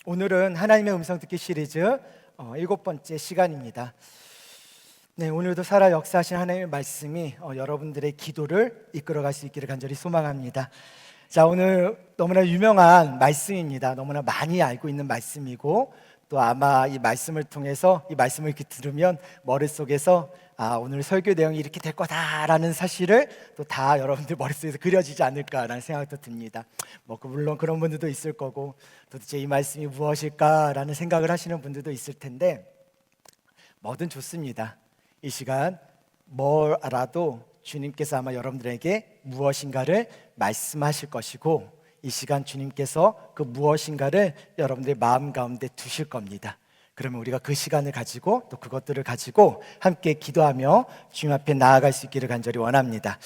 오늘은 하나님의 음성 듣기 시리즈 7번째 시간입니다. 네, 오늘도 살아 역사하신 하나님의 말씀이 여러분들의 기도를 이끌어갈 수 있기를 간절히 소망합니다. 자, 오늘 너무나 유명한 말씀입니다. 너무나 많이 알고 있는 말씀이고, 또 아마 이 말씀을 통해서 이 말씀을 이렇게 들으면 머릿속에서 오늘 설교 내용이 이렇게 될 거다라는 사실을 또 다 여러분들 머릿속에서 그려지지 않을까라는 생각도 듭니다. 물론 그런 분들도 있을 거고, 도대체 이 말씀이 무엇일까라는 생각을 하시는 분들도 있을 텐데, 뭐든 좋습니다. 이 시간 뭘 알아도 주님께서 아마 여러분들에게 무엇인가를 말씀하실 것이고, 이 시간 주님께서 그 무엇인가를 여러분들의 마음 가운데 두실 겁니다. 그러면 우리가 그 시간을 가지고 또 그것들을 가지고 함께 기도하며 주님 앞에 나아갈 수 있기를 간절히 원합니다.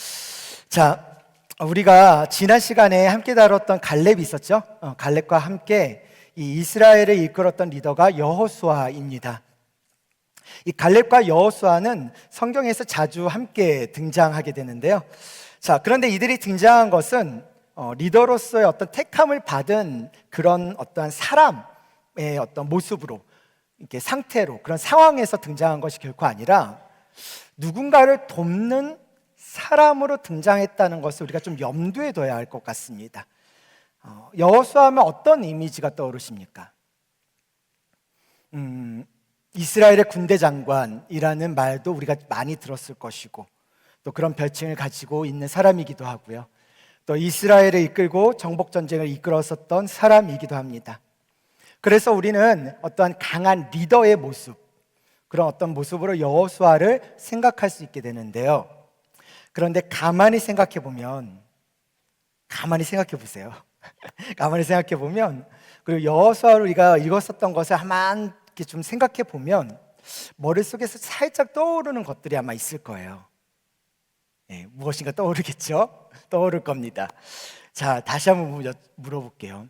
자, 우리가 지난 시간에 함께 다뤘던 갈렙이 있었죠. 갈렙과 함께 이 이스라엘을 이끌었던 리더가 여호수아입니다. 이 갈렙과 여호수아는 성경에서 자주 함께 등장하게 되는데요. 자, 그런데 이들이 등장한 것은 리더로서의 어떤 택함을 받은 그런 어떠한 사람의 어떤 모습으로, 이렇게 상태로, 그런 상황에서 등장한 것이 결코 아니라 누군가를 돕는 사람으로 등장했다는 것을 우리가 좀 염두에 둬야 할 것 같습니다. 여호수아 하면 어떤 이미지가 떠오르십니까? 이스라엘의 군대 장관이라는 말도 우리가 많이 들었을 것이고, 또 그런 별칭을 가지고 있는 사람이기도 하고요. 또 이스라엘을 이끌고 정복전쟁을 이끌었었던 사람이기도 합니다. 그래서 우리는 어떠한 강한 리더의 모습, 그런 어떤 모습으로 여호수아를 생각할 수 있게 되는데요. 그런데 가만히 생각해 보세요. 가만히 생각해 보면, 그리고 여호수아를 우리가 읽었었던 것을 한번 이렇게 좀 생각해 보면 머릿속에서 살짝 떠오르는 것들이 아마 있을 거예요. 네, 무엇인가 떠오르겠죠? 떠오를 겁니다. 자, 다시 한번 물어볼게요.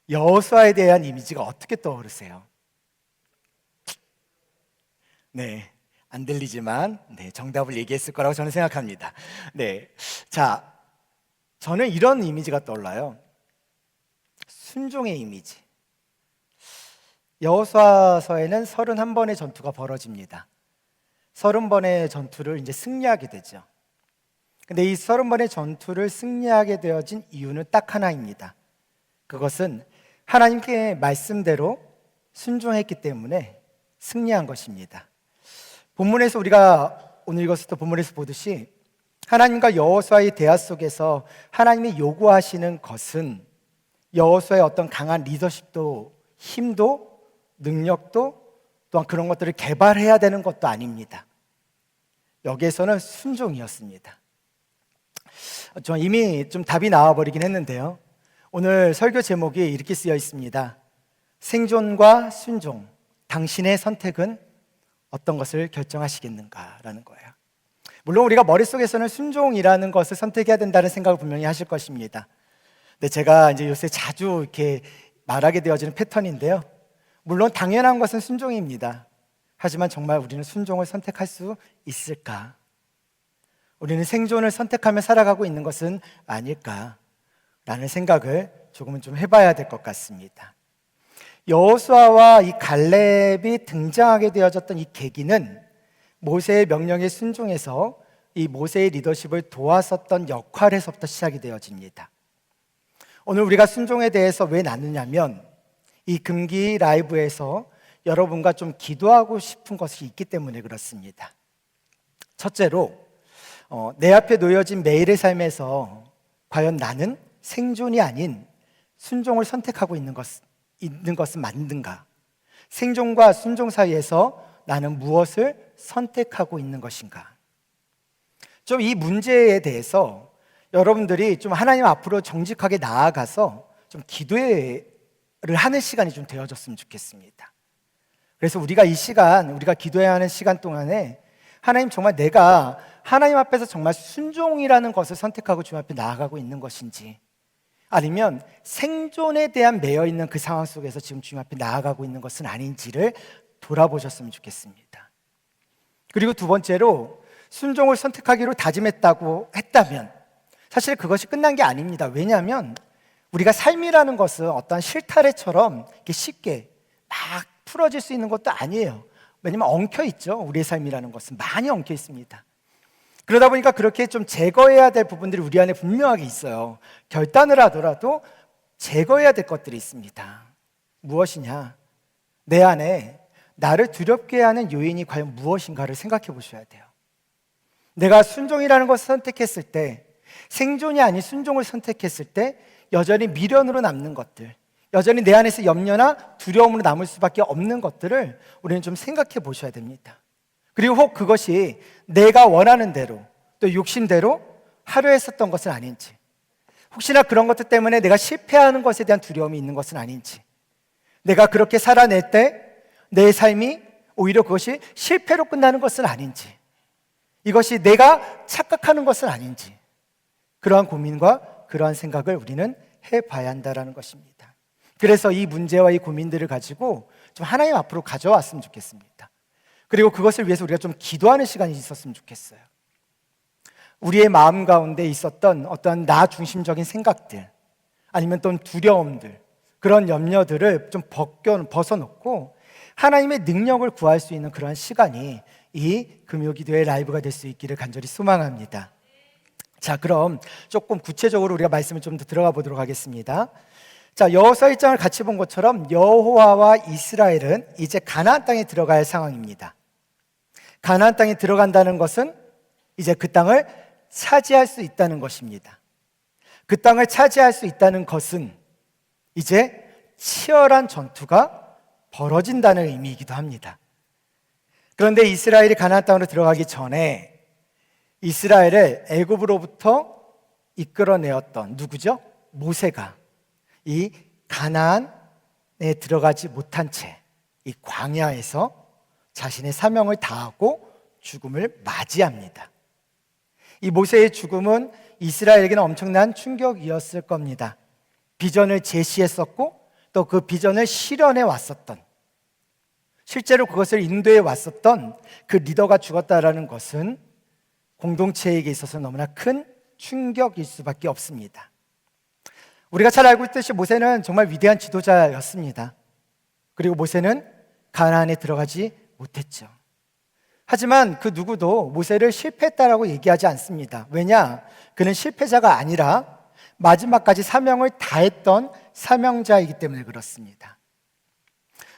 여호수아에 대한 이미지가 어떻게 떠오르세요? 네, 안 들리지만 정답을 얘기했을 거라고 저는 생각합니다. 네, 자, 저는 이런 이미지가 떠올라요. 순종의 이미지. 여호수아서에는 31번의 전투가 벌어집니다. 30번의 전투를 이제 승리하게 되죠. 근데 이 30번의 전투를 승리하게 되어진 이유는 딱 하나입니다. 그것은 하나님께 말씀대로 순종했기 때문에 승리한 것입니다. 본문에서 우리가 오늘 읽었을 본문에서 보듯이 하나님과 여호수아의 대화 속에서 하나님이 요구하시는 것은 여호수아의 어떤 강한 리더십도, 힘도, 능력도, 또한 그런 것들을 개발해야 되는 것도 아닙니다. 여기에서는 순종이었습니다. 저 이미 좀 답이 나와버리긴 했는데요. 오늘 설교 제목이 이렇게 쓰여 있습니다. 생존과 순종, 당신의 선택은 어떤 것을 결정하시겠는가라는 거예요. 물론 우리가 머릿속에서는 순종이라는 것을 선택해야 된다는 생각을 분명히 하실 것입니다. 근데 제가 이제 요새 자주 이렇게 말하게 되어지는 패턴인데요. 물론 당연한 것은 순종입니다. 하지만 정말 우리는 순종을 선택할 수 있을까? 우리는 생존을 선택하며 살아가고 있는 것은 아닐까라는 생각을 조금은 좀 해봐야 될 것 같습니다. 여호수아와 이 갈렙이 등장하게 되어졌던 이 계기는 모세의 명령에 순종해서 이 모세의 리더십을 도왔었던 역할에서부터 시작이 되어집니다. 오늘 우리가 순종에 대해서 왜 나누냐면, 이 금기 라이브에서 여러분과 좀 기도하고 싶은 것이 있기 때문에 그렇습니다. 첫째로, 내 앞에 놓여진 매일의 삶에서 과연 나는 생존이 아닌 순종을 선택하고 있는 것은 맞는가? 생존과 순종 사이에서 나는 무엇을 선택하고 있는 것인가? 좀 이 문제에 대해서 여러분들이 좀 하나님 앞으로 정직하게 나아가서 좀 기도를 하는 시간이 좀 되어졌으면 좋겠습니다. 그래서 우리가 이 시간, 우리가 기도해야 하는 시간 동안에 하나님, 정말 내가 하나님 앞에서 정말 순종이라는 것을 선택하고 주님 앞에 나아가고 있는 것인지, 아니면 생존에 대한 매여 있는 그 상황 속에서 지금 주님 앞에 나아가고 있는 것은 아닌지를 돌아보셨으면 좋겠습니다. 그리고 두 번째로, 순종을 선택하기로 다짐했다고 했다면 사실 그것이 끝난 게 아닙니다. 왜냐하면 우리가 삶이라는 것은 어떤 실타래처럼 이렇게 쉽게 막 풀어질 수 있는 것도 아니에요. 왜냐면 엉켜 있죠. 우리의 삶이라는 것은 많이 엉켜 있습니다. 그러다 보니까 그렇게 좀 제거해야 될 부분들이 우리 안에 분명하게 있어요. 결단을 하더라도 제거해야 될 것들이 있습니다. 무엇이냐? 내 안에 나를 두렵게 하는 요인이 과연 무엇인가를 생각해 보셔야 돼요. 내가 순종이라는 것을 선택했을 때, 생존이 아닌 순종을 선택했을 때 여전히 미련으로 남는 것들, 여전히 내 안에서 염려나 두려움으로 남을 수밖에 없는 것들을 우리는 좀 생각해 보셔야 됩니다. 그리고 혹 그것이 내가 원하는 대로 또 욕심대로 하려 했었던 것은 아닌지, 혹시나 그런 것들 때문에 내가 실패하는 것에 대한 두려움이 있는 것은 아닌지, 내가 그렇게 살아낼 때 내 삶이 오히려 그것이 실패로 끝나는 것은 아닌지, 이것이 내가 착각하는 것은 아닌지, 그러한 고민과 그러한 생각을 우리는 해봐야 한다는 것입니다. 그래서 이 문제와 이 고민들을 가지고 좀 하나님 앞으로 가져왔으면 좋겠습니다. 그리고 그것을 위해서 우리가 좀 기도하는 시간이 있었으면 좋겠어요. 우리의 마음 가운데 있었던 어떤 나 중심적인 생각들, 아니면 또 두려움들, 그런 염려들을 좀 벗어놓고 하나님의 능력을 구할 수 있는 그런 시간이 이 금요기도의 라이브가 될 수 있기를 간절히 소망합니다. 자, 그럼 조금 구체적으로 우리가 말씀을 좀 더 들어가 보도록 하겠습니다. 자, 여호수아 1장을 같이 본 것처럼 여호와와 이스라엘은 이제 가나안 땅에 들어갈 상황입니다. 가나안 땅에 들어간다는 것은 이제 그 땅을 차지할 수 있다는 것입니다. 그 땅을 차지할 수 있다는 것은 이제 치열한 전투가 벌어진다는 의미이기도 합니다. 그런데 이스라엘이 가나안 땅으로 들어가기 전에 이스라엘을 애굽으로부터 이끌어내었던 누구죠? 모세가 이 가나안에 들어가지 못한 채 이 광야에서 자신의 사명을 다하고 죽음을 맞이합니다. 이 모세의 죽음은 이스라엘에게는 엄청난 충격이었을 겁니다. 비전을 제시했었고 또 그 비전을 실현해 왔었던, 실제로 그것을 인도해 왔었던 그 리더가 죽었다라는 것은 공동체에게 있어서 너무나 큰 충격일 수밖에 없습니다. 우리가 잘 알고 있듯이 모세는 정말 위대한 지도자였습니다. 그리고 모세는 가나안에 들어가지 못했죠. 하지만 그 누구도 모세를 실패했다라고 얘기하지 않습니다. 왜냐? 그는 실패자가 아니라 마지막까지 사명을 다했던 사명자이기 때문에 그렇습니다.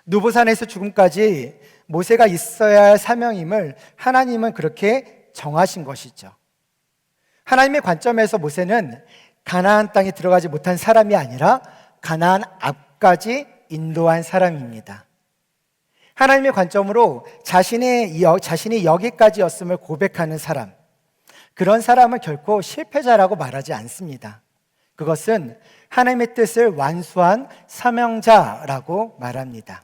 누보산에서 죽음까지 모세가 있어야 할 사명임을 하나님은 그렇게 정하신 것이죠. 하나님의 관점에서 모세는 가나안 땅에 들어가지 못한 사람이 아니라 가나안 앞까지 인도한 사람입니다. 하나님의 관점으로 자신이 여기까지였음을 고백하는 사람, 그런 사람은 결코 실패자라고 말하지 않습니다. 그것은 하나님의 뜻을 완수한 사명자라고 말합니다.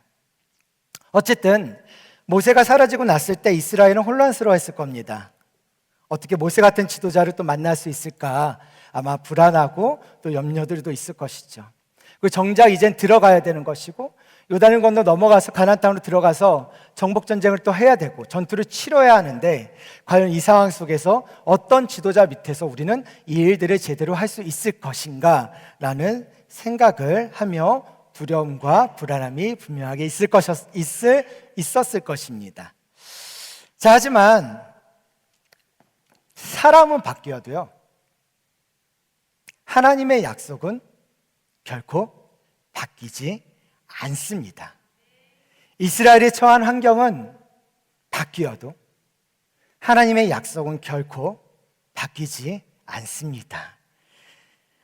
어쨌든 모세가 사라지고 났을 때 이스라엘은 혼란스러워했을 겁니다. 어떻게 모세 같은 지도자를 또 만날 수 있을까? 아마 불안하고 또 염려들도 있을 것이죠. 그리고 정작 이젠 들어가야 되는 것이고 요단을 건너 넘어가서 가나안 땅으로 들어가서 정복 전쟁을 또 해야 되고 전투를 치러야 하는데 과연 이 상황 속에서 어떤 지도자 밑에서 우리는 이 일들을 제대로 할 수 있을 것인가 라는 생각을 하며 두려움과 불안함이 분명하게 있었을 것입니다. 자, 하지만 사람은 바뀌어도요, 하나님의 약속은 결코 바뀌지 않습니다. 이스라엘이 처한 환경은 바뀌어도 하나님의 약속은 결코 바뀌지 않습니다.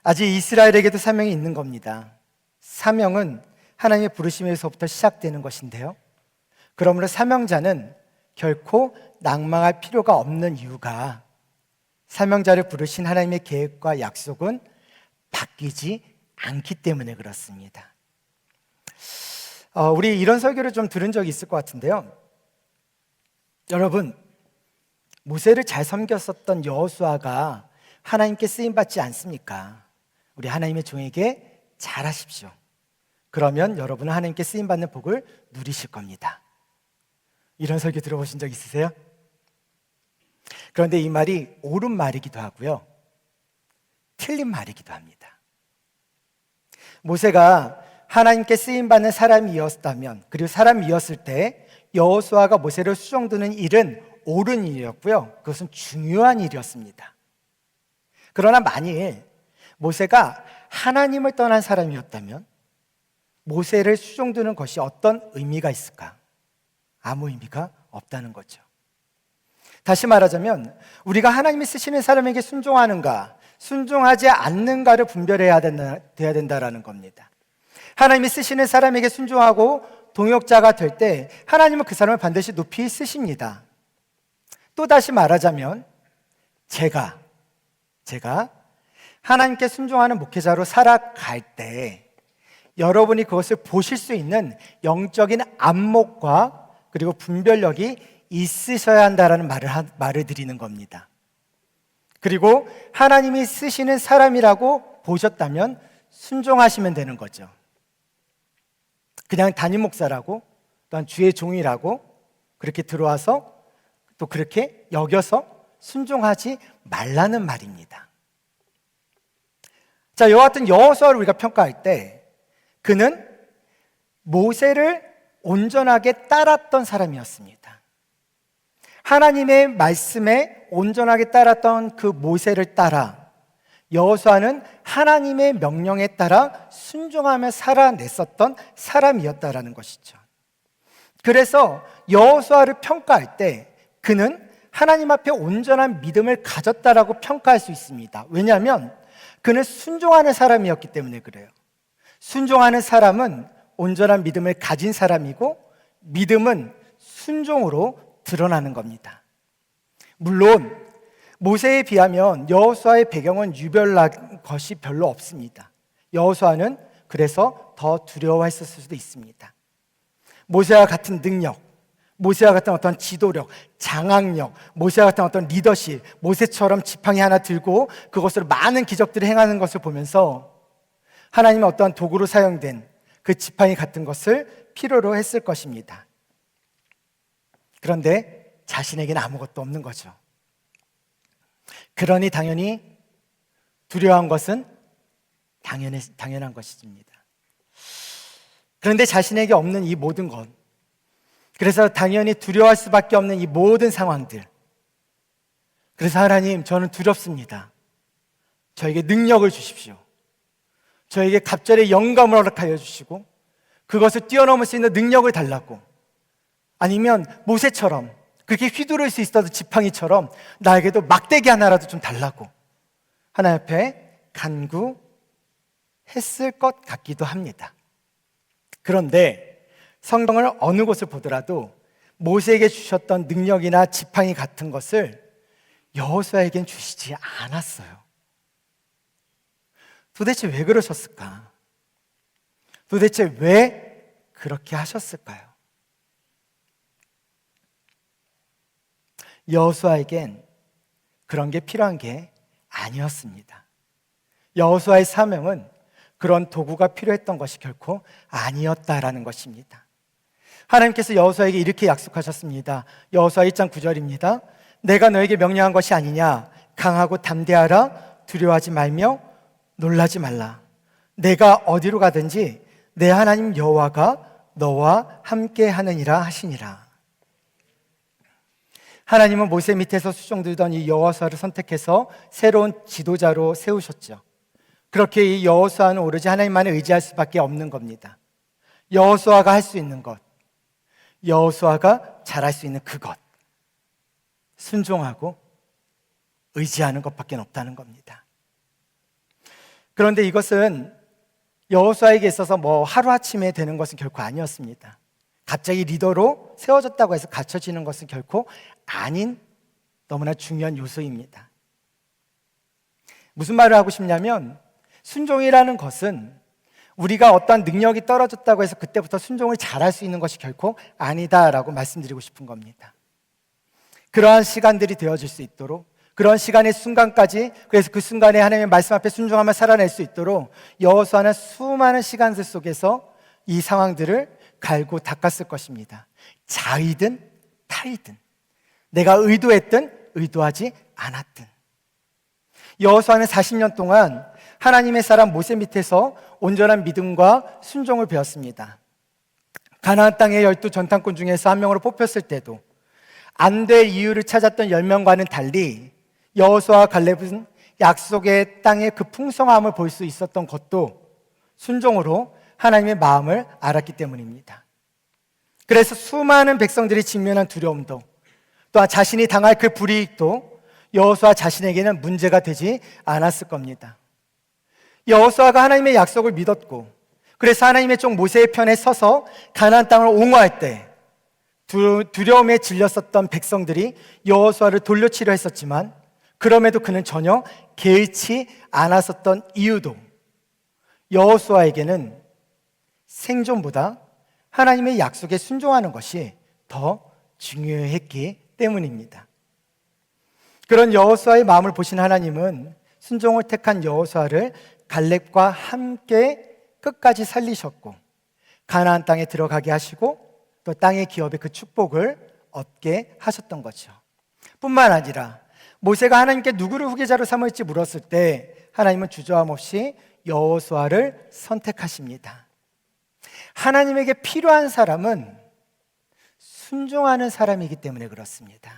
아직 이스라엘에게도 사명이 있는 겁니다. 사명은 하나님의 부르심에서부터 시작되는 것인데요, 그러므로 사명자는 결코 낭망할 필요가 없는 이유가 사명자를 부르신 하나님의 계획과 약속은 바뀌지 않기 때문에 그렇습니다. 우리 이런 설교를 좀 들은 적이 있을 것 같은데요, 여러분, 모세를 잘 섬겼었던 여호수아가 하나님께 쓰임받지 않습니까? 우리 하나님의 종에게 잘하십시오. 그러면 여러분은 하나님께 쓰임받는 복을 누리실 겁니다. 이런 설교 들어보신 적 있으세요? 그런데 이 말이 옳은 말이기도 하고요, 틀린 말이기도 합니다. 모세가 하나님께 쓰임받는 사람이었다면, 그리고 사람이었을 때 여호수아가 모세를 수종드는 일은 옳은 일이었고요, 그것은 중요한 일이었습니다. 그러나 만일 모세가 하나님을 떠난 사람이었다면 모세를 수종드는 것이 어떤 의미가 있을까? 아무 의미가 없다는 거죠. 다시 말하자면 우리가 하나님이 쓰시는 사람에게 순종하는가, 순종하지 않는가를 분별해야 된다라는 겁니다. 하나님이 쓰시는 사람에게 순종하고 동역자가 될 때 하나님은 그 사람을 반드시 높이 쓰십니다. 또 다시 말하자면 제가 하나님께 순종하는 목회자로 살아갈 때 여러분이 그것을 보실 수 있는 영적인 안목과 그리고 분별력이 있으셔야 한다라는 말을 드리는 겁니다. 그리고 하나님이 쓰시는 사람이라고 보셨다면 순종하시면 되는 거죠. 그냥 담임 목사라고, 또한 주의 종이라고 그렇게 들어와서 또 그렇게 여겨서 순종하지 말라는 말입니다. 자, 이와 같은 여호수아를 우리가 평가할 때 그는 모세를 온전하게 따랐던 사람이었습니다. 하나님의 말씀에 온전하게 따랐던 그 모세를 따라 여호수아는 하나님의 명령에 따라 순종하며 살아냈었던 사람이었다라는 것이죠. 그래서 여호수아를 평가할 때 그는 하나님 앞에 온전한 믿음을 가졌다라고 평가할 수 있습니다. 왜냐하면 그는 순종하는 사람이었기 때문에 그래요. 순종하는 사람은 온전한 믿음을 가진 사람이고 믿음은 순종으로 드러나는 겁니다. 물론 모세에 비하면 여호수아의 배경은 유별난 것이 별로 없습니다. 여호수아는 그래서 더 두려워했었을 수도 있습니다. 모세와 같은 능력, 모세와 같은 어떤 지도력, 장악력, 모세와 같은 어떤 리더십, 모세처럼 지팡이 하나 들고 그것으로 많은 기적들을 행하는 것을 보면서 하나님의 어떠한 도구로 사용된 그 지팡이 같은 것을 필요로 했을 것입니다. 그런데 자신에게는 아무것도 없는 거죠. 그러니 당연히 두려워한 것은 당연한 것입니다. 그런데 자신에게 없는 이 모든 것, 그래서 당연히 두려워할 수밖에 없는 이 모든 상황들, 그래서 하나님, 저는 두렵습니다. 저에게 능력을 주십시오. 저에게 갑절의 영감을 허락하여 주시고 그것을 뛰어넘을 수 있는 능력을 달라고, 아니면 모세처럼 그렇게 휘두를 수 있어도 지팡이처럼 나에게도 막대기 하나라도 좀 달라고 하나님 앞에 간구했을 것 같기도 합니다. 그런데 성경을 어느 곳을 보더라도 모세에게 주셨던 능력이나 지팡이 같은 것을 여호수아에겐 주시지 않았어요. 도대체 왜 그러셨을까? 도대체 왜 그렇게 하셨을까요? 여호수아에겐 그런 게 필요한 게 아니었습니다. 여호수아의 사명은 그런 도구가 필요했던 것이 결코 아니었다라는 것입니다. 하나님께서 여호수아에게 이렇게 약속하셨습니다. 여호수아 1장 9절입니다. 내가 너에게 명령한 것이 아니냐? 강하고 담대하라. 두려워하지 말며 놀라지 말라. 내가 어디로 가든지 내 하나님 여호와가 너와 함께 하느니라 하시니라. 하나님은 모세 밑에서 수종들던 이 여호수아를 선택해서 새로운 지도자로 세우셨죠. 그렇게 이 여호수아는 오로지 하나님만을 의지할 수밖에 없는 겁니다. 여호수아가 할 수 있는 것, 여호수아가 잘할 수 있는 그것, 순종하고 의지하는 것밖에 없다는 겁니다. 그런데 이것은 여호수아에게 있어서 하루아침에 되는 것은 결코 아니었습니다. 갑자기 리더로 세워졌다고 해서 갖춰지는 것은 결코 아닌 너무나 중요한 요소입니다. 무슨 말을 하고 싶냐면, 순종이라는 것은 우리가 어떤 능력이 떨어졌다고 해서 그때부터 순종을 잘할 수 있는 것이 결코 아니다라고 말씀드리고 싶은 겁니다. 그러한 시간들이 되어질 수 있도록, 그런 시간의 순간까지, 그래서 그 순간에 하나님의 말씀 앞에 순종하며 살아낼 수 있도록 여호수아는 수많은 시간들 속에서 이 상황들을 갈고 닦았을 것입니다. 자의든 타의든, 내가 의도했든 의도하지 않았든. 여호수아는 40년 동안 하나님의 사람 모세 밑에서 온전한 믿음과 순종을 배웠습니다. 가나안 땅의 12 전탐꾼 중에서 한 명으로 뽑혔을 때도 안 될 이유를 찾았던 10명과는 달리 여호수아와 갈렙은 약속의 땅의 그 풍성함을 볼 수 있었던 것도 순종으로 하나님의 마음을 알았기 때문입니다. 그래서 수많은 백성들이 직면한 두려움도, 또한 자신이 당할 그 불이익도 여호수아 자신에게는 문제가 되지 않았을 겁니다. 여호수아가 하나님의 약속을 믿었고, 그래서 하나님의 종 모세의 편에 서서 가나안 땅을 옹호할 때 두려움에 질렸었던 백성들이 여호수아를 돌려치려 했었지만, 그럼에도 그는 전혀 개의치 않았었던 이유도 여호수아에게는 생존보다 하나님의 약속에 순종하는 것이 더 중요했기 때문입니다. 그런 여호수아의 마음을 보신 하나님은 순종을 택한 여호수아를 갈렙과 함께 끝까지 살리셨고, 가나안 땅에 들어가게 하시고, 또 땅의 기업의 그 축복을 얻게 하셨던 거죠. 뿐만 아니라 모세가 하나님께 누구를 후계자로 삼을지 물었을 때 하나님은 주저함 없이 여호수아를 선택하십니다. 하나님에게 필요한 사람은 순종하는 사람이기 때문에 그렇습니다.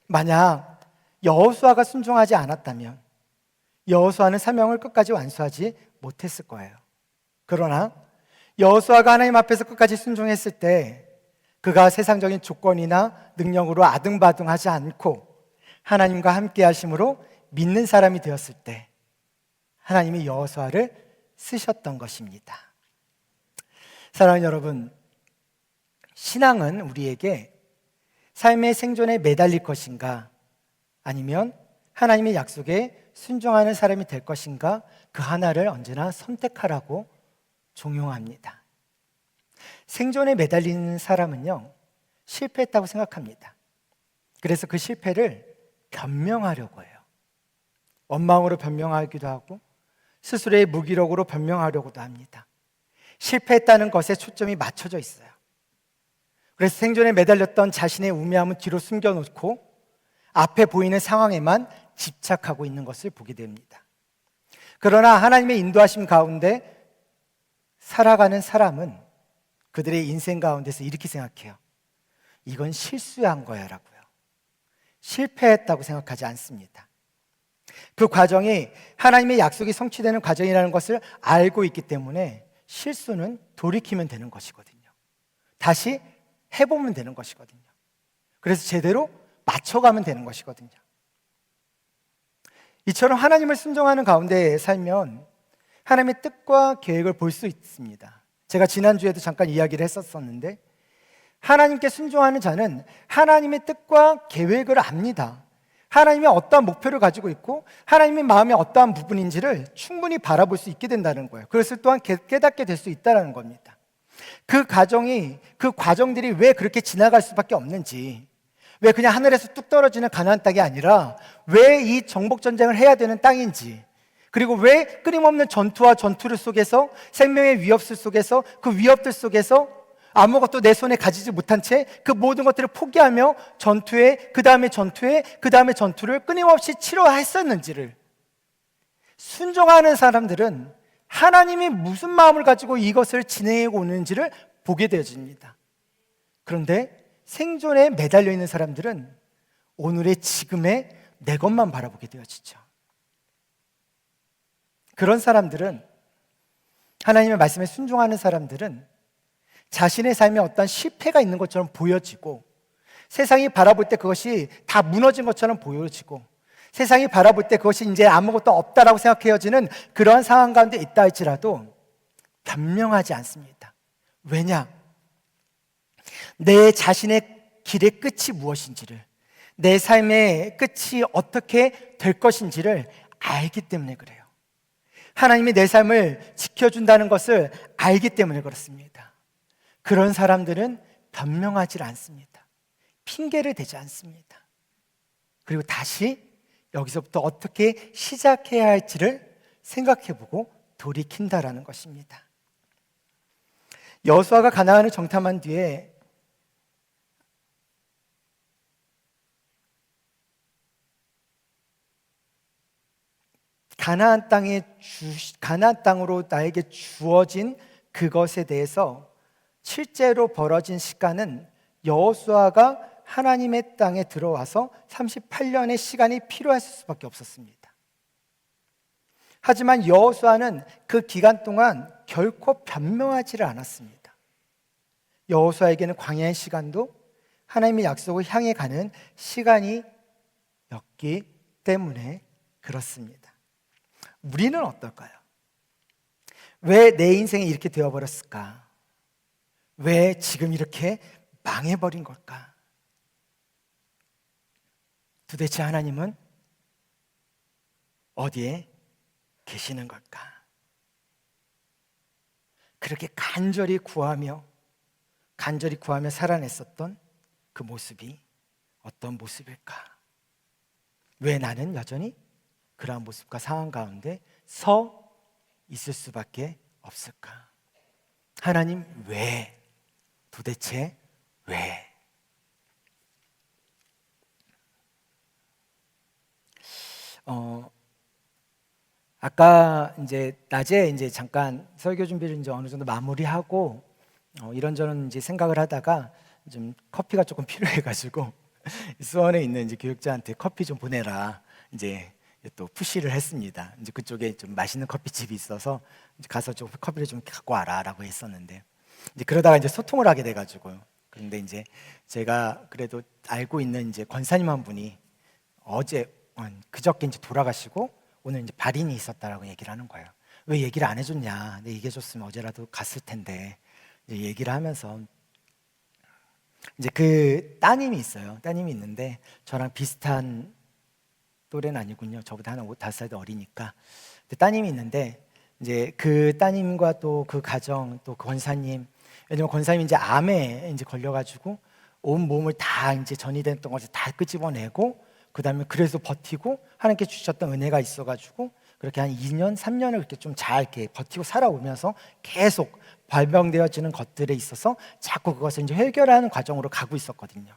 만약 여호수아가 순종하지 않았다면 여호수아는 사명을 끝까지 완수하지 못했을 거예요. 그러나 여호수아가 하나님 앞에서 끝까지 순종했을 때 그가 세상적인 조건이나 능력으로 아등바등하지 않고 하나님과 함께 하심으로 믿는 사람이 되었을 때 하나님이 여호수아를 쓰셨던 것입니다. 사랑하는 여러분, 신앙은 우리에게 삶의 생존에 매달릴 것인가, 아니면 하나님의 약속에 순종하는 사람이 될 것인가, 그 하나를 언제나 선택하라고 종용합니다. 생존에 매달리는 사람은요, 실패했다고 생각합니다. 그래서 그 실패를 변명하려고 해요. 원망으로 변명하기도 하고 스스로의 무기력으로 변명하려고도 합니다. 실패했다는 것에 초점이 맞춰져 있어요. 그래서 생존에 매달렸던 자신의 우매함은 뒤로 숨겨놓고 앞에 보이는 상황에만 집착하고 있는 것을 보게 됩니다. 그러나 하나님의 인도하심 가운데 살아가는 사람은 그들의 인생 가운데서 이렇게 생각해요. 이건 실수한 거야 라고요. 실패했다고 생각하지 않습니다. 그 과정이 하나님의 약속이 성취되는 과정이라는 것을 알고 있기 때문에 실수는 돌이키면 되는 것이거든요. 다시 해보면 되는 것이거든요. 그래서 제대로 맞춰가면 되는 것이거든요. 이처럼 하나님을 순종하는 가운데 살면 하나님의 뜻과 계획을 볼 수 있습니다. 제가 지난주에도 잠깐 이야기를 했었는데, 하나님께 순종하는 자는 하나님의 뜻과 계획을 압니다. 하나님이 어떠한 목표를 가지고 있고 하나님의 마음이 어떠한 부분인지를 충분히 바라볼 수 있게 된다는 거예요. 그것을 또한 깨닫게 될 수 있다는 겁니다. 그 과정들이 왜 그렇게 지나갈 수밖에 없는지, 왜 그냥 하늘에서 뚝 떨어지는 가나안 땅이 아니라 왜 이 정복전쟁을 해야 되는 땅인지, 그리고 왜 끊임없는 전투와 전투를 속에서, 생명의 위협들 속에서, 그 위협들 속에서 아무것도 내 손에 가지지 못한 채 그 모든 것들을 포기하며 전투에, 그 다음에 전투에, 그 다음에 전투를 끊임없이 치러했었는지를, 순종하는 사람들은 하나님이 무슨 마음을 가지고 이것을 진행해 오는지를 보게 되어집니다. 그런데 생존에 매달려 있는 사람들은 오늘의 지금의 내 것만 바라보게 되어지죠. 그런 사람들은, 하나님의 말씀에 순종하는 사람들은 자신의 삶에 어떤 실패가 있는 것처럼 보여지고, 세상이 바라볼 때 그것이 다 무너진 것처럼 보여지고, 세상이 바라볼 때 그것이 이제 아무것도 없다라고 생각해지는 그러한 상황 가운데 있다 할지라도 변명하지 않습니다. 왜냐? 내 자신의 길의 끝이 무엇인지를, 내 삶의 끝이 어떻게 될 것인지를 알기 때문에 그래요. 하나님이 내 삶을 지켜준다는 것을 알기 때문에 그렇습니다. 그런 사람들은 변명하지 않습니다. 핑계를 대지 않습니다. 그리고 다시 여기서부터 어떻게 시작해야 할지를 생각해보고 돌이킨다라는 것입니다. 여호수아가 가나안을 정탐한 뒤에 가나안 땅으로 나에게 주어진 그것에 대해서 실제로 벌어진 시간은 여호수아가 하나님의 땅에 들어와서 38년의 시간이 필요했을 수밖에 없었습니다. 하지만 여호수아는 그 기간 동안 결코 변명하지를 않았습니다. 여호수아에게는 광야의 시간도 하나님의 약속을 향해 가는 시간이었기 때문에 그렇습니다. 우리는 어떨까요? 왜 내 인생이 이렇게 되어버렸을까? 왜 지금 이렇게 망해버린 걸까? 도대체 하나님은 어디에 계시는 걸까? 그렇게 간절히 구하며 살아냈었던 그 모습이 어떤 모습일까? 왜 나는 여전히 그러한 모습과 상황 가운데 서 있을 수밖에 없을까? 하나님 왜? 도대체 왜? 아까 이제 낮에 이제 잠깐 설교 준비를 이제 어느 정도 마무리하고 이런저런 이제 생각을 하다가 좀 커피가 조금 필요해가지고 수원에 있는 이제 교육자한테 커피 좀 보내라 이제 또 푸시를 했습니다. 이제 그쪽에 좀 맛있는 커피집이 있어서 이제 가서 좀 커피를 좀 갖고 와라라고 했었는데 이제 그러다가 이제 소통을 하게 돼가지고요. 그런데 이제 제가 그래도 알고 있는 이제 권사님 한 분이 그저께 이제 돌아가시고 오늘 이제 발인이 있었다라고 얘기를 하는 거예요. 왜 얘기를 안 해줬냐? 내 얘기해줬으면 어제라도 갔을 텐데 이제 얘기를 하면서 이제 그 따님이 있어요. 따님이 있는데 저랑 비슷한 또래는 아니군요. 저보다 한 5-5살 더 어리니까. 따님이 있는데 이제 그 따님과 또 그 가정 또 그 권사님, 왜냐면 권사님이 이제 암에 이제 걸려가지고 온 몸을 다 이제 전이 됐던 것을 다 끄집어내고 그 다음에 그래서 버티고 하나님께 주셨던 은혜가 있어가지고 그렇게 한 2년, 3년을 그렇게 좀 잘 이렇게 버티고 살아오면서 계속 발병되어지는 것들에 있어서 자꾸 그것을 이제 해결하는 과정으로 가고 있었거든요.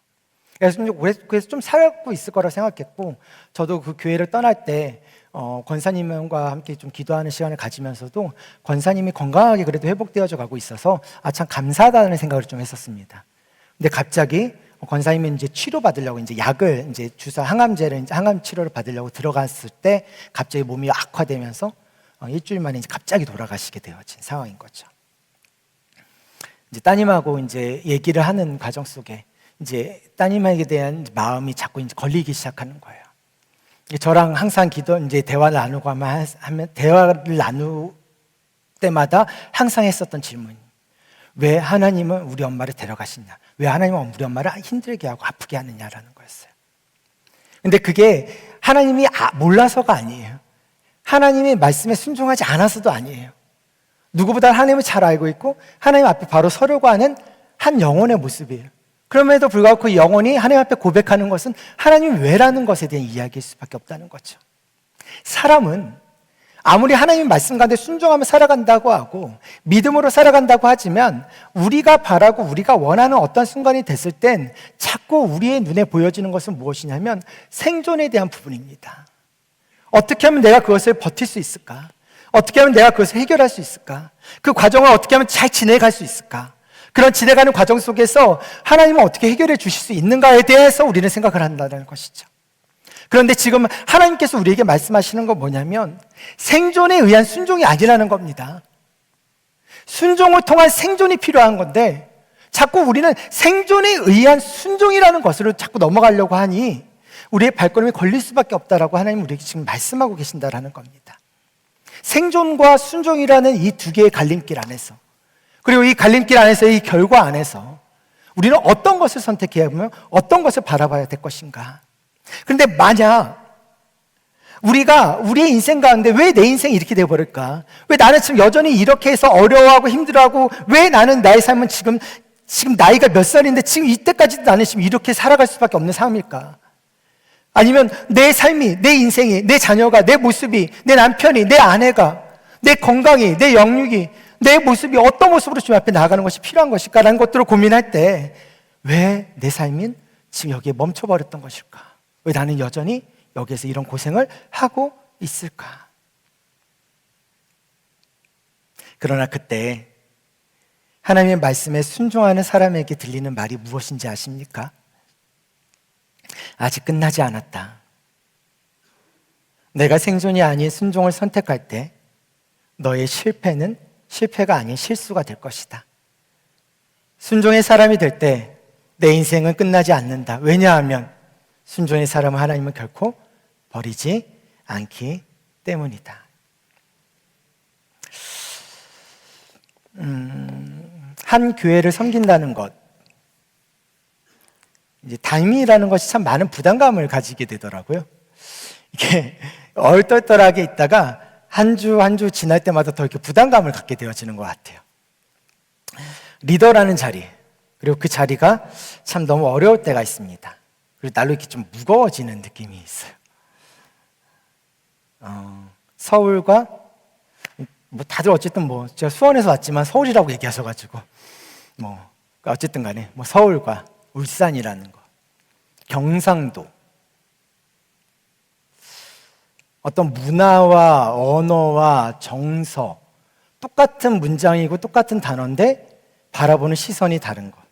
그래서 좀 살고 있을 거라 생각했고 저도 그 교회를 떠날 때 권사님과 함께 좀 기도하는 시간을 가지면서도 권사님이 건강하게 그래도 회복되어져 가고 있어서 참 감사하다는 생각을 좀 했었습니다. 근데 갑자기 권사님이 이제 치료받으려고 이제 약을 이제 항암제를 이제 항암 치료를 받으려고 들어갔을 때 갑자기 몸이 악화되면서 일주일 만에 이제 갑자기 돌아가시게 되어진 상황인 거죠. 이제 따님하고 이제 얘기를 하는 과정 속에 이제 따님에게 대한 마음이 자꾸 이제 걸리기 시작하는 거예요. 저랑 항상 이제 대화를 나누고 하면 대화를 나눌 때마다 항상 했었던 질문이 왜 하나님은 우리 엄마를 데려가시냐? 왜 하나님은 우리 엄마를 힘들게 하고 아프게 하느냐라는 거였어요. 근데 그게 하나님이 몰라서가 아니에요. 하나님의 말씀에 순종하지 않아서도 아니에요. 누구보다 하나님을 잘 알고 있고 하나님 앞에 바로 서려고 하는 한 영혼의 모습이에요. 그럼에도 불구하고 그 영혼이 하나님 앞에 고백하는 것은 하나님 왜라는 것에 대한 이야기일 수밖에 없다는 거죠. 사람은 아무리 하나님 말씀 가운데 순종하며 살아간다고 하고 믿음으로 살아간다고 하지만 우리가 바라고 우리가 원하는 어떤 순간이 됐을 땐 자꾸 우리의 눈에 보여지는 것은 무엇이냐면 생존에 대한 부분입니다. 어떻게 하면 내가 그것을 버틸 수 있을까? 어떻게 하면 내가 그것을 해결할 수 있을까? 그 과정을 어떻게 하면 잘 지내갈 수 있을까? 그런 지내가는 과정 속에서 하나님은 어떻게 해결해 주실 수 있는가에 대해서 우리는 생각을 한다는 것이죠. 그런데 지금 하나님께서 우리에게 말씀하시는 건 뭐냐면 생존에 의한 순종이 아니라는 겁니다. 순종을 통한 생존이 필요한 건데 자꾸 우리는 생존에 의한 순종이라는 것으로 자꾸 넘어가려고 하니 우리의 발걸음이 걸릴 수밖에 없다라고 하나님 우리에게 지금 말씀하고 계신다라는 겁니다. 생존과 순종이라는 이 두 개의 갈림길 안에서 그리고 이 갈림길 안에서 이 결과 안에서 우리는 어떤 것을 선택해야 하면 어떤 것을 바라봐야 될 것인가. 그런데 만약 우리가 우리의 인생 가운데 왜 내 인생이 이렇게 되어버릴까? 왜 나는 지금 여전히 이렇게 해서 어려워하고 힘들어하고 왜 나는 나의 삶은 지금 나이가 몇 살인데 지금 이때까지도 나는 지금 이렇게 살아갈 수밖에 없는 삶일까? 아니면 내 삶이, 내 인생이, 내 자녀가, 내 모습이, 내 남편이, 내 아내가, 내 건강이, 내 영육이, 내 모습이 어떤 모습으로 주님 앞에 나아가는 것이 필요한 것일까라는 것들을 고민할 때 왜 내 삶인 지금 여기에 멈춰버렸던 것일까? 왜 나는 여전히 여기에서 이런 고생을 하고 있을까? 그러나 그때 하나님의 말씀에 순종하는 사람에게 들리는 말이 무엇인지 아십니까? 아직 끝나지 않았다. 내가 생존이 아닌 순종을 선택할 때 너의 실패는 실패가 아닌 실수가 될 것이다. 순종의 사람이 될 때 내 인생은 끝나지 않는다. 왜냐하면 순종의 사람은 하나님은 결코 버리지 않기 때문이다. 한 교회를 섬긴다는 것, 이제 담임이라는 것이 참 많은 부담감을 가지게 되더라고요. 이게 얼떨떨하게 있다가 한 주 한 주 지날 때마다 더 이렇게 부담감을 갖게 되어지는 것 같아요. 리더라는 자리, 그리고 그 자리가 참 너무 어려울 때가 있습니다. 그리고 날로 이렇게 좀 무거워지는 느낌이 있어요. 서울과 다들 어쨌든 제가 수원에서 왔지만 서울이라고 얘기하셔가지고 어쨌든 간에 서울과 울산이라는 거, 경상도, 어떤 문화와 언어와 정서, 똑같은 문장이고 똑같은 단어인데 바라보는 시선이 다른 것,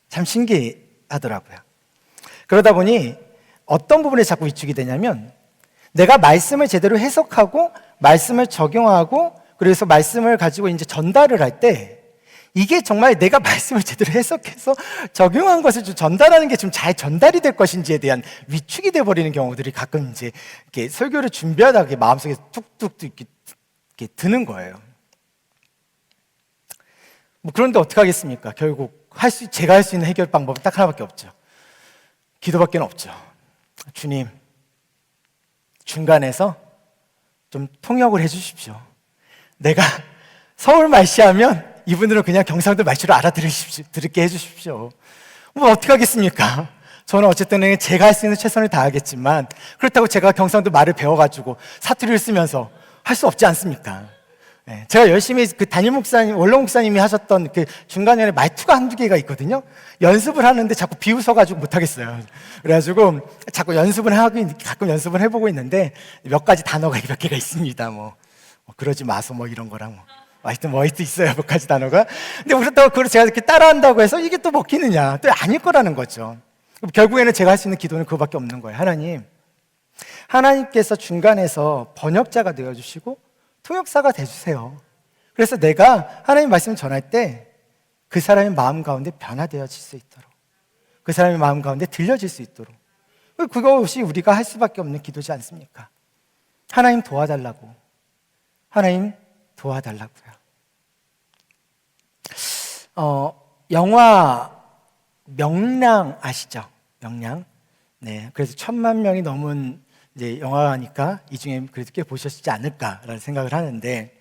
참 신기하더라고요. 그러다 보니 어떤 부분에 자꾸 위축이 되냐면, 내가 말씀을 제대로 해석하고 말씀을 적용하고 그래서 말씀을 가지고 이제 전달을 할 때, 이게 정말 내가 말씀을 제대로 해석해서 적용한 것을 좀 전달하는 게 좀 잘 전달이 될 것인지에 대한 위축이 돼버리는 경우들이 가끔 이제 이렇게 설교를 준비하다가 마음속에 툭툭 이렇게 드는 거예요. 그런데 어떻게 하겠습니까? 결국 제가 할 수 있는 해결 방법은 딱 하나밖에 없죠. 기도밖에 없죠. 주님, 중간에서 좀 통역을 해주십시오. 내가 서울 말씨하면 이분들은 그냥 경상도 말씨로 알아들게 해주십시오. 어떻게 하겠습니까? 저는 어쨌든 제가 할 수 있는 최선을 다하겠지만, 그렇다고 제가 경상도 말을 배워가지고 사투리를 쓰면서 할 수 없지 않습니까? 제가 열심히 그 담임 목사님, 원로 목사님이 하셨던 그 중간에 말투가 한두 개가 있거든요. 연습을 하는데 자꾸 비웃어가지고 못하겠어요. 그래가지고 자꾸 가끔 연습을 해보고 있는데 몇 가지 단어가 몇 개가 있습니다. 그러지 마소 이런 거랑 하여튼 있어요. 몇 가지 단어가. 근데 그렇다고 그걸 제가 이렇게 따라한다고 해서 이게 또 먹히느냐? 또 아닐 거라는 거죠. 결국에는 제가 할 수 있는 기도는 그거밖에 없는 거예요. 하나님께서 중간에서 번역자가 되어주시고 통역사가 돼주세요. 그래서 내가 하나님 말씀을 전할 때 그 사람의 마음 가운데 변화되어질 수 있도록, 그 사람의 마음 가운데 들려질 수 있도록, 그것이 우리가 할 수밖에 없는 기도지 않습니까? 하나님 도와달라고. 하나님 도와달라고요. 영화 명량 아시죠? 명량. 네, 그래서 1,000,000명이 넘은 이제 영화니까 이 중에 그래도 꽤 보셨지 않을까라는 생각을 하는데,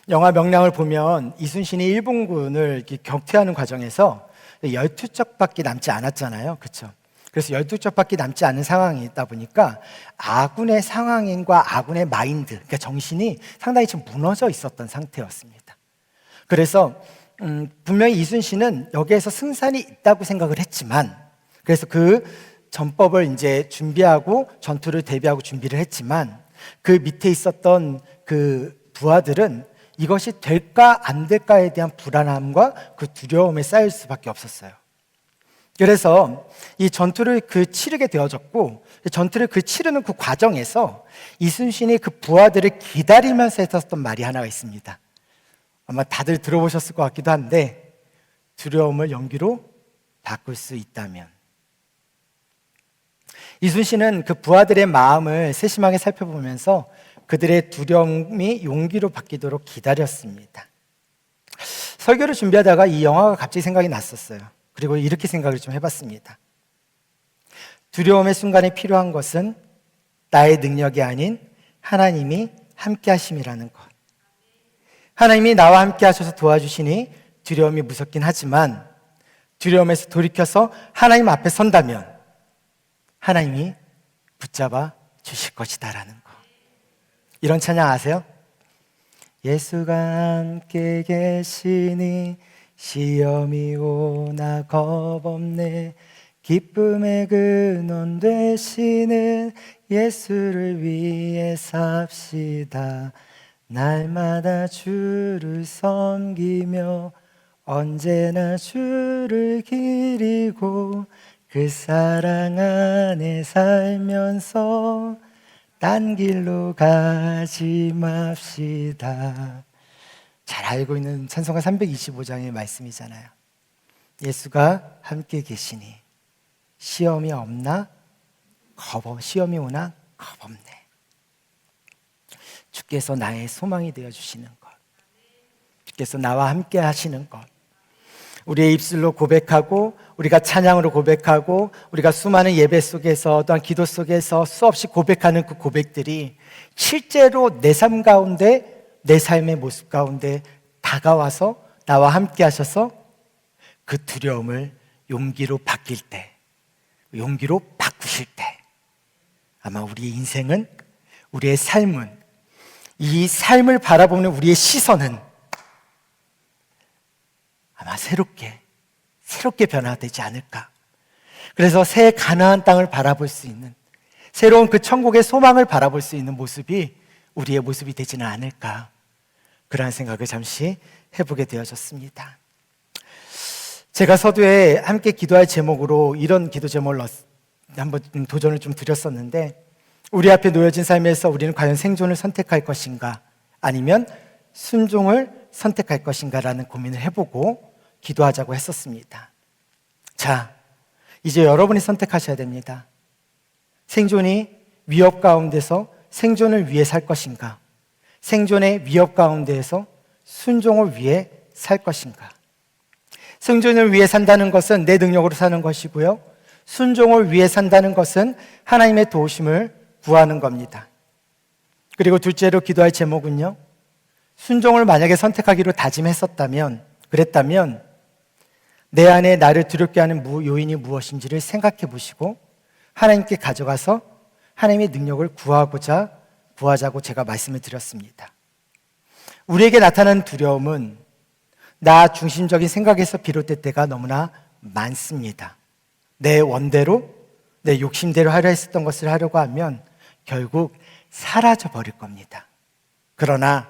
영화 명량을 보면 이순신이 일본군을 이렇게 격퇴하는 과정에서 12척밖에 남지 않았잖아요. 그렇죠? 그래서 12척밖에 남지 않은 상황이 있다 보니까 아군의 상황인과 아군의 마인드, 그러니까 정신이 상당히 좀 무너져 있었던 상태였습니다. 그래서 분명히 이순신은 여기에서 승산이 있다고 생각을 했지만, 그래서 그 전법을 이제 준비하고 전투를 대비하고 준비를 했지만, 그 밑에 있었던 그 부하들은 이것이 될까 안 될까에 대한 불안함과 그 두려움에 쌓일 수밖에 없었어요. 그래서 이 전투를 치르게 되어졌고, 전투를 치르는 그 과정에서 이순신이 그 부하들을 기다리면서 했었던 말이 하나가 있습니다. 아마 다들 들어보셨을 것 같기도 한데, 두려움을 용기로 바꿀 수 있다면. 이순신은 그 부하들의 마음을 세심하게 살펴보면서 그들의 두려움이 용기로 바뀌도록 기다렸습니다. 설교를 준비하다가 이 영화가 갑자기 생각이 났었어요. 그리고 이렇게 생각을 좀 해봤습니다. 두려움의 순간에 필요한 것은 나의 능력이 아닌 하나님이 함께 하심이라는 것. 하나님이 나와 함께 하셔서 도와주시니 두려움이 무섭긴 하지만, 두려움에서 돌이켜서 하나님 앞에 선다면 하나님이 붙잡아 주실 것이다라는 것. 이런 찬양 아세요? 예수가 함께 계시니 시험이 오나 겁없네. 기쁨의 근원 되시는 예수를 위해 삽시다. 날마다 주를 섬기며 언제나 주를 기리고 그 사랑 안에 살면서 딴 길로 가지 맙시다. 잘 알고 있는 찬송가 325장의 말씀이잖아요. 예수가 함께 계시니 시험이 없나? 시험이 오나? 겁없네. 주께서 나의 소망이 되어주시는 것, 주께서 나와 함께 하시는 것, 우리의 입술로 고백하고 우리가 찬양으로 고백하고 우리가 수많은 예배 속에서 또한 기도 속에서 수없이 고백하는 그 고백들이 실제로 내 삶 가운데, 내 삶의 모습 가운데 다가와서 나와 함께 하셔서 그 두려움을 용기로 바뀔 때, 용기로 바꾸실 때 아마 우리의 인생은, 우리의 삶은, 이 삶을 바라보는 우리의 시선은 아마 새롭게 변화되지 않을까. 그래서 새 가나안 땅을 바라볼 수 있는, 새로운 그 천국의 소망을 바라볼 수 있는 모습이 우리의 모습이 되지는 않을까. 그러한 생각을 잠시 해보게 되어졌습니다. 제가 서두에 함께 기도할 제목으로 이런 기도 제목을 한번 도전을 좀 드렸었는데, 우리 앞에 놓여진 삶에서 우리는 과연 생존을 선택할 것인가 아니면 순종을 선택할 것인가라는 고민을 해보고 기도하자고 했었습니다. 자, 이제 여러분이 선택하셔야 됩니다. 생존이 위협 가운데서 생존을 위해 살 것인가, 생존의 위협 가운데에서 순종을 위해 살 것인가. 생존을 위해 산다는 것은 내 능력으로 사는 것이고요, 순종을 위해 산다는 것은 하나님의 도우심을 구하는 겁니다. 그리고 둘째로 기도할 제목은요, 순종을 만약에 선택하기로 다짐했었다면, 그랬다면 내 안에 나를 두렵게 하는 요인이 무엇인지를 생각해 보시고 하나님께 가져가서 하나님의 능력을 구하자고 제가 말씀을 드렸습니다. 우리에게 나타나는 두려움은 나 중심적인 생각에서 비롯될 때가 너무나 많습니다. 내 원대로, 내 욕심대로 하려 했었던 것을 하려고 하면 결국 사라져 버릴 겁니다. 그러나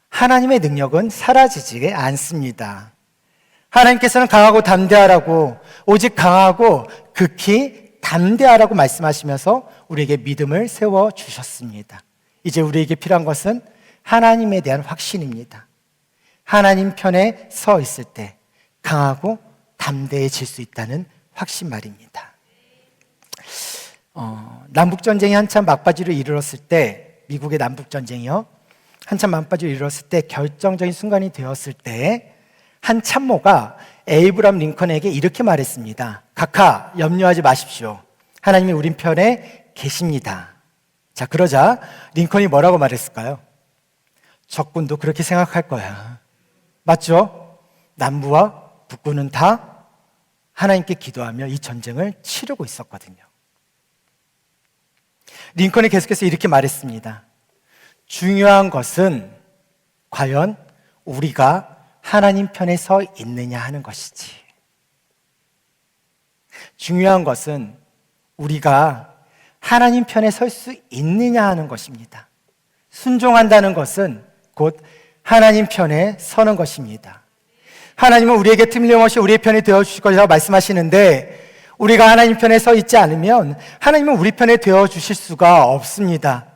하나님의 능력은 사라지지 않습니다. 하나님께서는 강하고 담대하라고, 오직 강하고 극히 담대하라고 말씀하시면서 우리에게 믿음을 세워주셨습니다. 이제 우리에게 필요한 것은 하나님에 대한 확신입니다. 하나님 편에 서 있을 때 강하고 담대해질 수 있다는 확신 말입니다. 남북전쟁이 한참 막바지로 이르렀을 때, 미국의 남북전쟁이요, 한참 막바지로 이르렀을 때, 결정적인 순간이 되었을 때 한 참모가 에이브람 링컨에게 이렇게 말했습니다. 각하, 염려하지 마십시오. 하나님이 우리 편에 계십니다. 자, 그러자 링컨이 뭐라고 말했을까요? 적군도 그렇게 생각할 거야. 맞죠? 남부와 북부는 다 하나님께 기도하며 이 전쟁을 치르고 있었거든요. 링컨이 계속해서 이렇게 말했습니다. 중요한 것은 과연 우리가 하나님 편에 서 있느냐 하는 것이지. 중요한 것은 우리가 하나님 편에 설 수 있느냐 하는 것입니다. 순종한다는 것은 곧 하나님 편에 서는 것입니다. 하나님은 우리에게 틀림없이 우리의 편이 되어주실 것이라고 말씀하시는데, 우리가 하나님 편에 서 있지 않으면 하나님은 우리 편에 되어주실 수가 없습니다.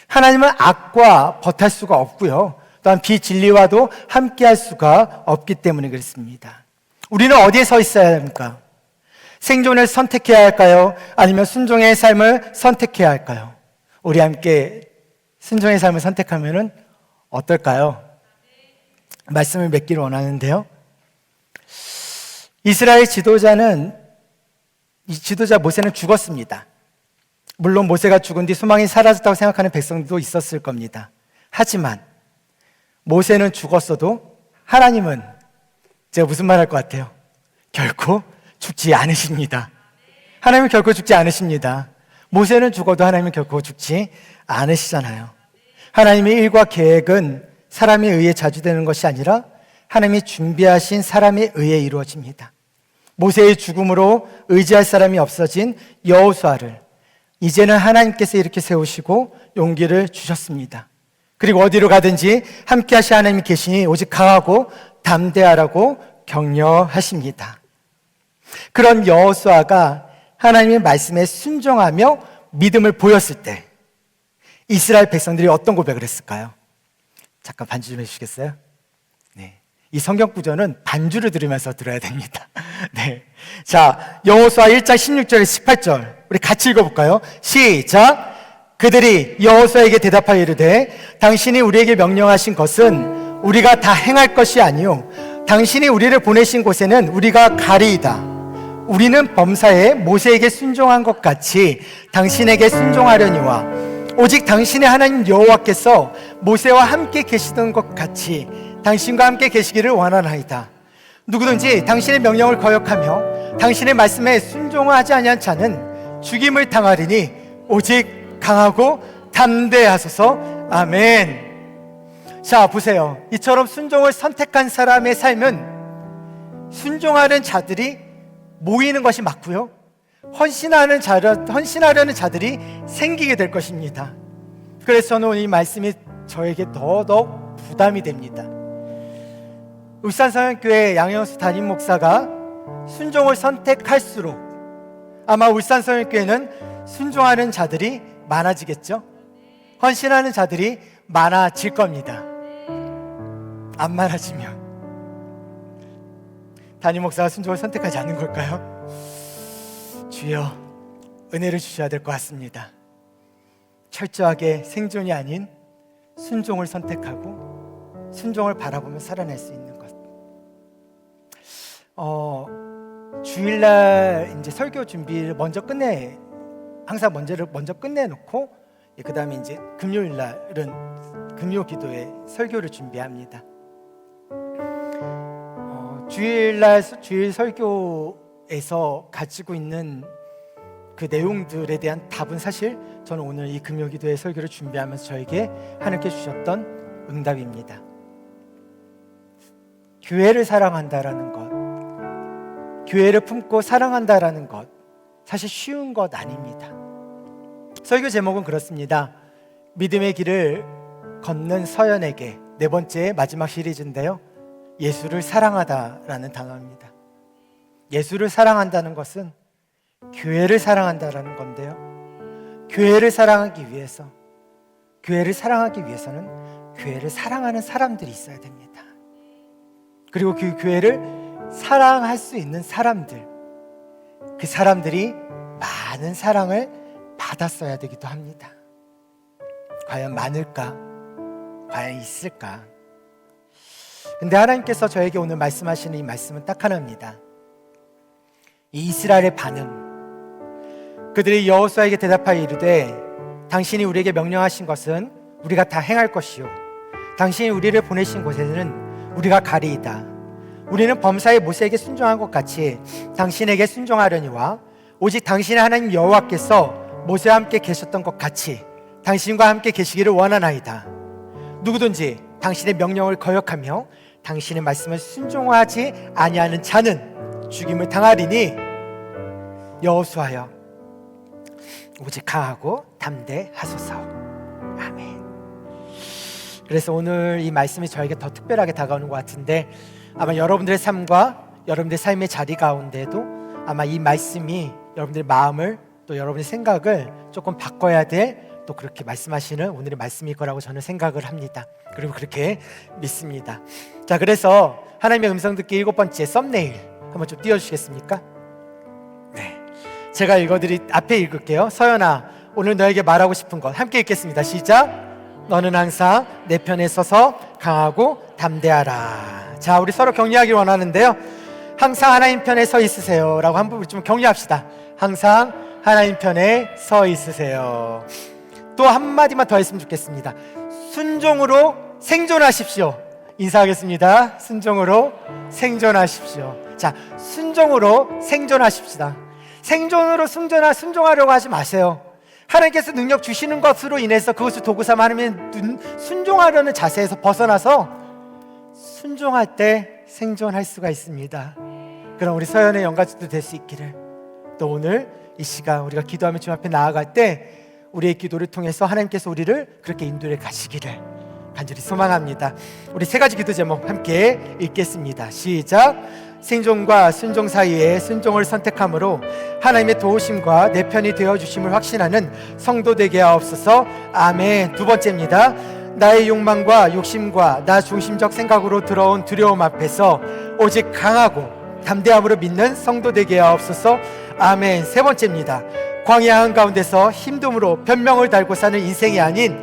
하나님은 악과 벗할 수가 없고요, 또한 비진리와도 함께할 수가 없기 때문에 그렇습니다. 우리는 어디에 서 있어야 합니까? 생존을 선택해야 할까요? 아니면 순종의 삶을 선택해야 할까요? 우리 함께 순종의 삶을 선택하면 어떨까요? 말씀을 맺기를 원하는데요, 이스라엘 지도자 모세는 죽었습니다. 물론 모세가 죽은 뒤 소망이 사라졌다고 생각하는 백성도 있었을 겁니다. 하지만 모세는 죽었어도 하나님은, 제가 무슨 말 할 것 같아요? 결코 죽지 않으십니다. 하나님은 결코 죽지 않으십니다. 모세는 죽어도 하나님은 결코 죽지 않으시잖아요. 하나님의 일과 계획은 사람에 의해 자주되는 것이 아니라 하나님이 준비하신 사람에 의해 이루어집니다. 모세의 죽음으로 의지할 사람이 없어진 여호수아를 이제는 하나님께서 이렇게 세우시고 용기를 주셨습니다. 그리고 어디로 가든지 함께 하시 하나님이 계시니 오직 강하고 담대하라고 격려하십니다. 그런 여호수아가 하나님의 말씀에 순종하며 믿음을 보였을 때 이스라엘 백성들이 어떤 고백을 했을까요? 잠깐 반주 좀 해주시겠어요? 네. 이 성경 구절은 반주를 들으면서 들어야 됩니다. 네. 자, 여호수아 1장 16절에서 18절 우리 같이 읽어볼까요? 시작! 그들이 여호수아에게 대답하여 이르되 당신이 우리에게 명령하신 것은 우리가 다 행할 것이 아니요 당신이 우리를 보내신 곳에는 우리가 가리이다. 우리는 범사에 모세에게 순종한 것 같이 당신에게 순종하려니와 오직 당신의 하나님 여호와께서 모세와 함께 계시던 것 같이 당신과 함께 계시기를 원하나이다. 누구든지 당신의 명령을 거역하며 당신의 말씀에 순종하지 아니한 자는 죽임을 당하리니 오직 강하고 담대하소서. 아멘. 자, 보세요. 이처럼 순종을 선택한 사람의 삶은 순종하는 자들이 모이는 것이 맞고요, 헌신하려는 자들이 생기게 될 것입니다. 그래서 저는 오늘 이 말씀이 저에게 더더욱 부담이 됩니다. 울산성현교회 양영수 담임 목사가 순종을 선택할수록 아마 울산성현교회는 순종하는 자들이 많아지겠죠? 헌신하는 자들이 많아질 겁니다. 안 많아지면 담임 목사가 순종을 선택하지 않는 걸까요? 주여, 은혜를 주셔야 될 것 같습니다. 철저하게 생존이 아닌 순종을 선택하고 순종을 바라보며 살아낼 수 있는 것. 주일날 이제 설교 준비를 항상 먼저 끝내놓고 그 다음에 이제 금요일날은 금요 기도에 설교를 준비합니다. 주일 설교에서 가지고 있는 그 내용들에 대한 답은 사실 저는 오늘 이 금요 기도의 설교를 준비하면서 저에게 하나님께 주셨던 응답입니다. 교회를 사랑한다라는 것, 교회를 품고 사랑한다라는 것, 사실 쉬운 것 아닙니다. 설교 제목은 그렇습니다. 믿음의 길을 걷는 서연에게, 네 번째 마지막 시리즈인데요, 예수를 사랑하다라는 단어입니다. 예수를 사랑한다는 것은 교회를 사랑한다라는 건데요, 교회를 사랑하기 위해서는 교회를 사랑하는 사람들이 있어야 됩니다. 그리고 그 교회를 사랑할 수 있는 사람들, 그 사람들이 많은 사랑을 받았어야 되기도 합니다. 과연 많을까? 과연 있을까? 근데 하나님께서 저에게 오늘 말씀하시는 이 말씀은 딱 하나입니다. 이 이스라엘의 반응, 그들이 여호수아에게 대답하여 이르되 당신이 우리에게 명령하신 것은 우리가 다 행할 것이요 당신이 우리를 보내신 곳에는 우리가 가리이다. 우리는 범사에 모세에게 순종한 것 같이 당신에게 순종하려니와 오직 당신의 하나님 여호와께서 모세와 함께 계셨던 것 같이 당신과 함께 계시기를 원하나이다. 누구든지 당신의 명령을 거역하며 당신의 말씀을 순종하지 아니하는 자는 죽임을 당하리니 여호수아여 오직 강하고 담대하소서. 아멘. 그래서 오늘 이 말씀이 저에게 더 특별하게 다가오는 것 같은데, 아마 여러분들의 삶과 여러분들의 삶의 자리 가운데도 아마 이 말씀이 여러분들의 마음을 또 여러분의 생각을 조금 바꿔야 될, 또 그렇게 말씀하시는 오늘의 말씀일 거라고 저는 생각을 합니다. 그리고 그렇게 믿습니다. 자, 그래서 하나님의 음성 듣기 7번째 썸네일 한번 좀 띄워주시겠습니까? 네, 제가 앞에 읽을게요. 서연아, 오늘 너에게 말하고 싶은 것 함께 읽겠습니다. 시작. 너는 항상 내 편에 서서 강하고 담대하라. 자, 우리 서로 격려하길 원하는데요, 항상 하나님 편에 서 있으세요 라고 한 부분 좀 격려합시다. 항상 하나님 편에 서 있으세요. 또 한마디만 더 했으면 좋겠습니다. 순종으로 생존하십시오. 인사하겠습니다. 순종으로 생존하십시오. 자, 순종으로 생존하십시다. 생존으로 순종하려고 하지 마세요. 하나님께서 능력 주시는 것으로 인해서 그것을 도구 삼아 하나님의 순종하려는 자세에서 벗어나서 순종할 때 생존할 수가 있습니다. 그럼 우리 서연의 영가주도 될 수 있기를, 또 오늘 이 시간 우리가 기도하며 주님 앞에 나아갈 때 우리의 기도를 통해서 하나님께서 우리를 그렇게 인도해 가시기를 간절히 소망합니다. 우리 세 가지 기도 제목 함께 읽겠습니다. 시작. 생존과 순종 사이에 순종을 선택함으로 하나님의 도우심과 내 편이 되어주심을 확신하는 성도 되게 하옵소서. 아멘. 두 번째입니다. 나의 욕망과 욕심과 나 중심적 생각으로 들어온 두려움 앞에서 오직 강하고 담대함으로 믿는 성도 되게 하옵소서. 아멘. 세 번째입니다. 광야 한가운데서 힘듦으로 변명을 달고 사는 인생이 아닌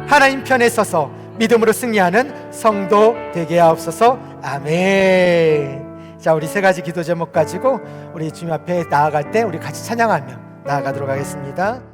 하나님 편에 서서 믿음으로 승리하는 성도 되게 하옵소서. 아멘. 자, 우리 세 가지 기도 제목 가지고 우리 주님 앞에 나아갈 때 우리 같이 찬양하며 나아가도록 하겠습니다.